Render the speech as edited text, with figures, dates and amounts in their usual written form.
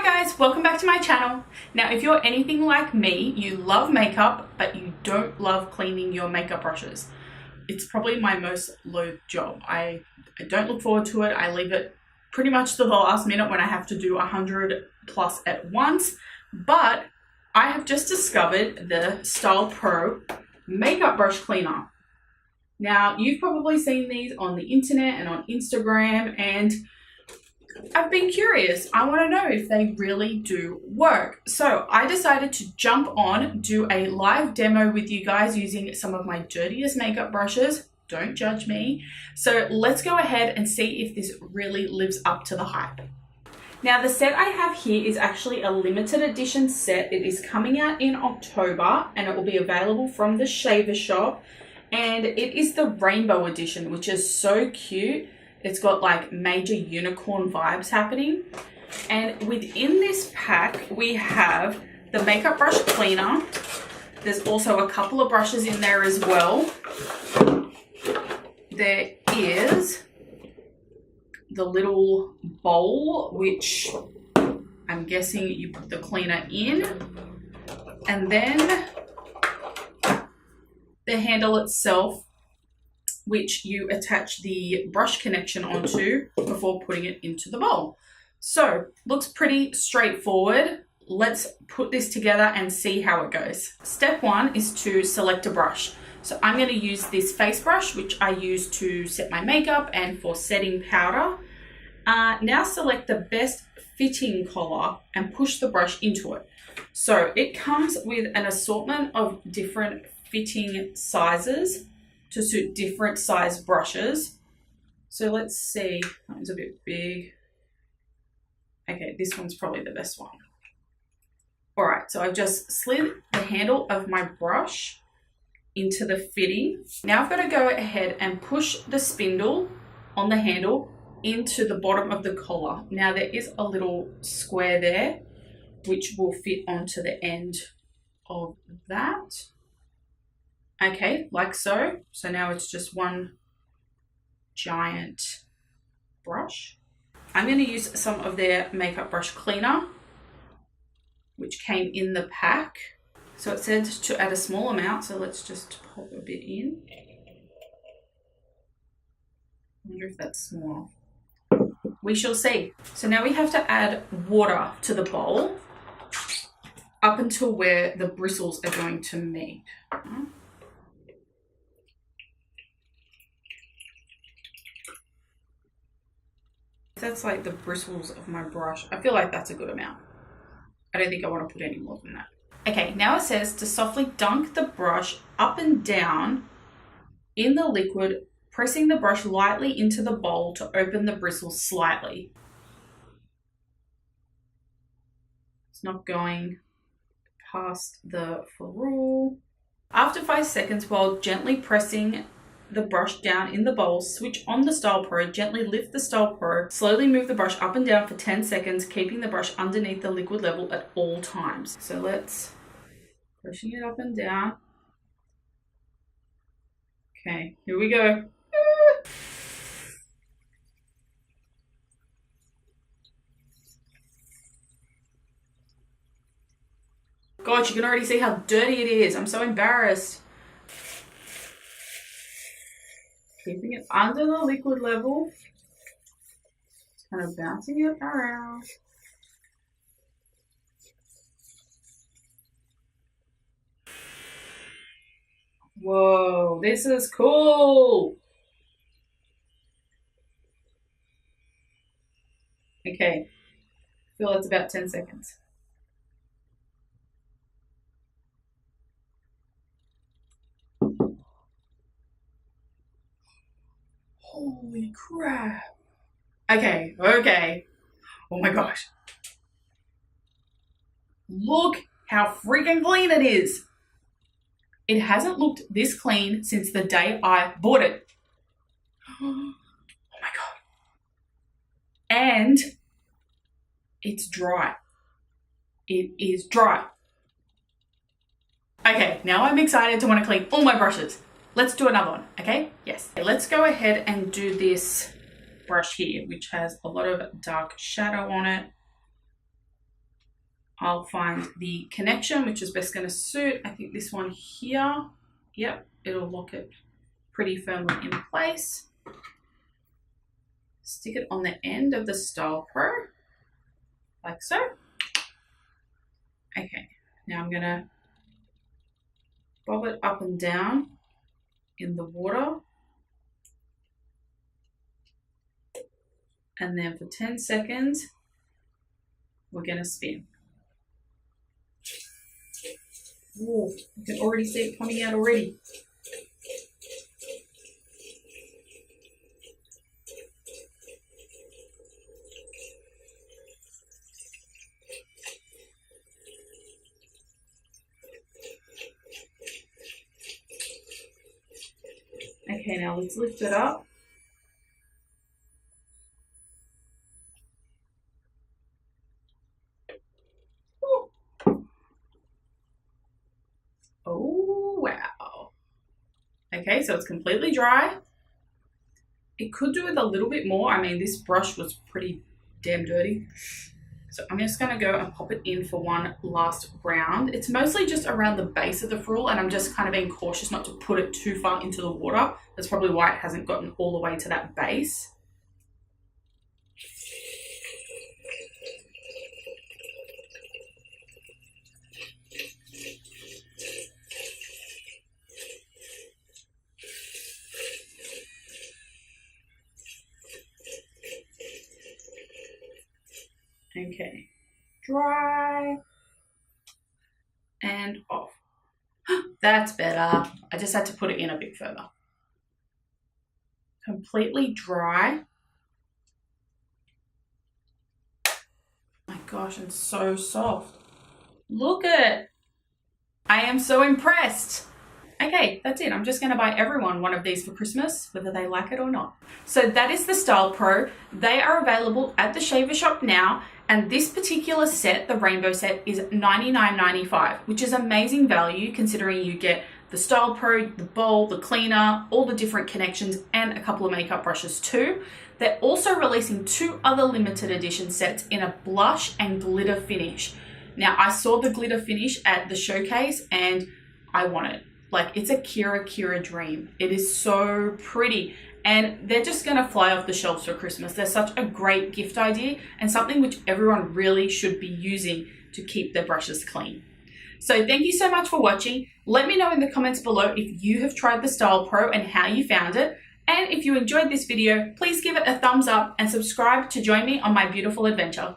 Hi guys, welcome back to my channel. Now if you're anything like me, you love makeup but you don't love cleaning your makeup brushes. It's probably my most loathed job. I don't look forward to it. I leave it pretty much to the last minute when I have to do 100 plus at once. But I have just discovered the StylPro Makeup Brush Cleaner. Now you've probably seen these on the internet and on Instagram, and I've been curious. I want to know if they really do work. So I decided to jump on, do a live demo with you guys using some of my dirtiest makeup brushes. Don't judge me. So let's go ahead and see if this really lives up to the hype. Now the set I have here is actually a limited edition set. It is coming out in October and it will be available from the Shaver Shop. And it is the Rainbow Edition, which is so cute. It's got like major unicorn vibes happening. And within this pack, we have the makeup brush cleaner. There's also a couple of brushes in there as well. There is the little bowl, which I'm guessing you put the cleaner in. And then the handle itself, which you attach the brush connection onto before putting it into the bowl. So, looks pretty straightforward. Let's put this together and see how it goes. Step one is to select a brush. So I'm going to use this face brush, which I use to set my makeup and for setting powder. Now select the best fitting color and push the brush into it. So it comes with an assortment of different fitting sizes to suit different size brushes. So let's see, that one's a bit big. Okay, this one's probably the best one. All right, so I've just slid the handle of my brush into the fitting. Now I've got to go ahead and push the spindle on the handle into the bottom of the collar. Now there is a little square there, which will fit onto the end of that. Okay, like so. So now it's just one giant brush. I'm going to use some of their makeup brush cleaner, which came in the pack. So it said to add a small amount, so let's just pop a bit in. I wonder if that's small. We shall see. So now we have to add water to the bowl up until where the bristles are going to meet. That's like the bristles of my brush. I feel like that's a good amount. I don't think I want to put any more than that. Okay, now it says to softly dunk the brush up and down in the liquid, pressing the brush lightly into the bowl to open the bristles slightly. It's not going past the ferrule. After 5 seconds, while gently pressing the brush down in the bowl, switch on the StylPro, gently lift the StylPro, slowly move the brush up and down for 10 seconds, keeping the brush underneath the liquid level at all times. So let's pushing it up and down. Okay, here we go. God, you can already see how dirty it is. I'm so embarrassed. Keeping it under the liquid level, kind of bouncing it around. Whoa, this is cool. Okay, I feel it's about 10 seconds. Holy crap. Okay. Oh my gosh. Look how freaking clean it is. It hasn't looked this clean since the day I bought it. Oh my God. And it's dry. It is dry. Okay, now I'm excited to want to clean all my brushes. Let's do another one, okay? Yes. Let's go ahead and do this brush here, which has a lot of dark shadow on it. I'll find the connection, which is best going to suit. I think this one here, yep, it'll lock it pretty firmly in place. Stick it on the end of the StylPro, like so. Okay, now I'm going to bob it up and down in the water. And then for 10 seconds, we're going to spin. Ooh, you can already see it coming out already. Okay, now let's lift it up. Oh, wow. Okay, so it's completely dry. It could do with a little bit more. I mean, this brush was pretty damn dirty. So I'm just going to go and pop it in for one last round. It's mostly just around the base of the frill, and I'm just kind of being cautious not to put it too far into the water. That's probably why it hasn't gotten all the way to that base. Okay, dry and off. That's better. I just had to put it in a bit further. Completely dry. My gosh, it's so soft. Look at it. I am so impressed. Okay, that's it. I'm just going to buy everyone one of these for Christmas, whether they like it or not. So that is the StylPro. They are available at the Shaver Shop now. And this particular set, the rainbow set, is $99.95, which is amazing value considering you get the StylPro, the bowl, the cleaner, all the different connections, and a couple of makeup brushes too. They're also releasing 2 other limited edition sets in a blush and glitter finish. Now, I saw the glitter finish at the showcase and I want it. Like, it's a Kira dream. It is so pretty. And they're just gonna fly off the shelves for Christmas. They're such a great gift idea and something which everyone really should be using to keep their brushes clean. So thank you so much for watching. Let me know in the comments below if you have tried the StylPro and how you found it. And if you enjoyed this video, please give it a thumbs up and subscribe to join me on my beautiful adventure.